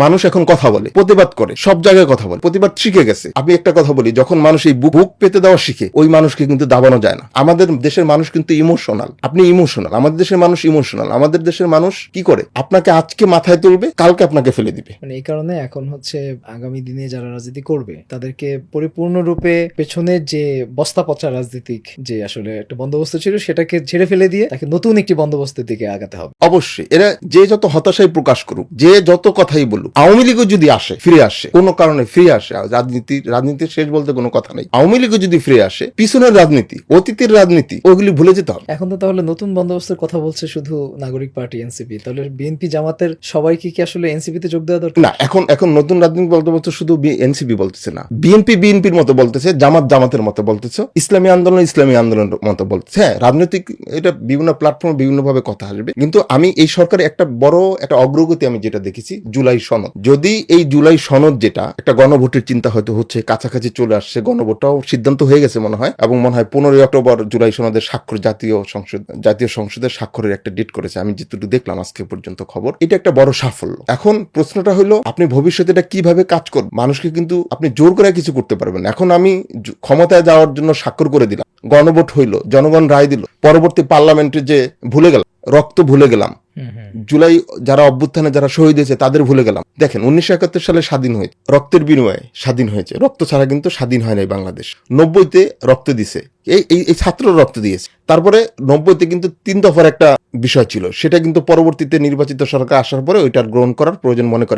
মানুষ এখন কথা বলে, প্রতিবাদ করে, সব জায়গায় কথা বলে, প্রতিবাদ শিখে গেছে। আমি একটা কথা বলি, যখন মানুষ এই বুক পেতে দেওয়া শিখে, ওই মানুষকে কিন্তু দাবানো যায় না। আমাদের দেশের মানুষ কিন্তু ইমোশনাল। আপনি ইমোশনাল, আমাদের দেশের মানুষ ইমোশনাল। আমাদের দেশের মানুষ কি করে, আপনাকে আজকে মাথায় তুলবে, কালকে আপনাকে ফেলে দিবে। মানে এই কারণে এখন হচ্ছে আগামী দিনে যারা রাজনীতি করবে তাদেরকে পরিপূর্ণরূপে পেছনের যে বস্তা পচা রাজনীতিক যে আসলে একটা বন্দোবস্ত ছিল সেটাকে ঝেড়ে ফেলে দিয়ে তাকে নতুন একটি বন্দোবস্তের দিকে আগাতে হবে। অবশ্যই এরা যে যত হতাশাই প্রকাশ করুক, যে যত কথাই বলুক, আওয়ামী লীগও যদি আসে, ফিরে আসে, কোনো কারণে ফিরে আসে, রাজনীতির শেষ বলতে কোনো কথা নেই, আওয়ামী লীগও যদি ফিরে আসে, পিছনের রাজনীতি, অতীতের রাজনীতি, ওইগুলি ভুলে যেতে হবে। এখন তো তাহলে নতুন বন্দোবস্তের কথা বলছে শুধু নাগরিক পার্টি এনসিপি, তাহলে বিএনপি জামাতের সবাইকে কি আসলে এনসিপি তে যোগ দেওয়া দরকার? না, এখন নতুন রাজনীতি বলতে বলতে শুধু এনসিপি বলতেছে না, বিএনপির মতো বলতেছে, জামাতের মতো বলতেছে, ইসলামী আন্দোলনের মতো বলতেছে। হ্যাঁ, রাজনৈতিক এটা বিভিন্ন প্ল্যাটফর্মে বিভিন্ন ভাবে কথা আসবে, কিন্তু আমি এই সরকারের একটা বড় একটা অগ্রগতি আমি যেটা দেখেছি, জুলাই সনদ। যদি এই জুলাই সনদ যেটা একটা গণভোটের চিন্তা হয়তো হচ্ছে, কাছাকাছি চলে আসছে, গণভোটটাও সিদ্ধান্ত হয়ে গেছে মনে হয়, এবং মনে হয় 15 অক্টোবর জুলাই সনদের স্বাক্ষর জাতীয় সংসদের স্বাক্ষরের একটা ডেট করেছে, আমি যেটুকু দেখলাম আজকে পর্যন্ত খবর। এটা একটা বড় সাফল্য। এখন প্রশ্নটা হলো, আপনি ভবিষ্যতে এটা কিভাবে কাজ করবেন? মানুষকে কিন্তু আপনি জোর করে কিছু করতে পারবেন না। এখন আমি ক্ষমতায় যাওয়ার জন্য স্বাক্ষর করে দিলাম, গণভোট হইলো, জনগণ রায় দিল, পরবর্তী পার্লামেন্টে যে ভুলে গেলাম, রক্ত ভুলে গেলাম, জুলাই যারা অভ্যুত্থানে যারা শহীদ হয়েছে তাদের ভুলে গেলাম। দেখেন 1971 সালে স্বাধীন হয়েছে, রক্তের বিনিময়ে স্বাধীন হয়েছে। রক্ত ছাড়া কিন্তু স্বাধীন হয় নাই বাংলাদেশ। 90-তে রক্ত দিছে, এই ছাত্র রক্ত দিয়েছে। তারপরে 90-তে কিন্তু 3 দফার একটা বিষয় ছিল, সেটা কিন্তু পরবর্তীতে নির্বাচিত সরকার আসার পরে ওইটার গ্রহণ করার প্রয়োজন মনে করেন।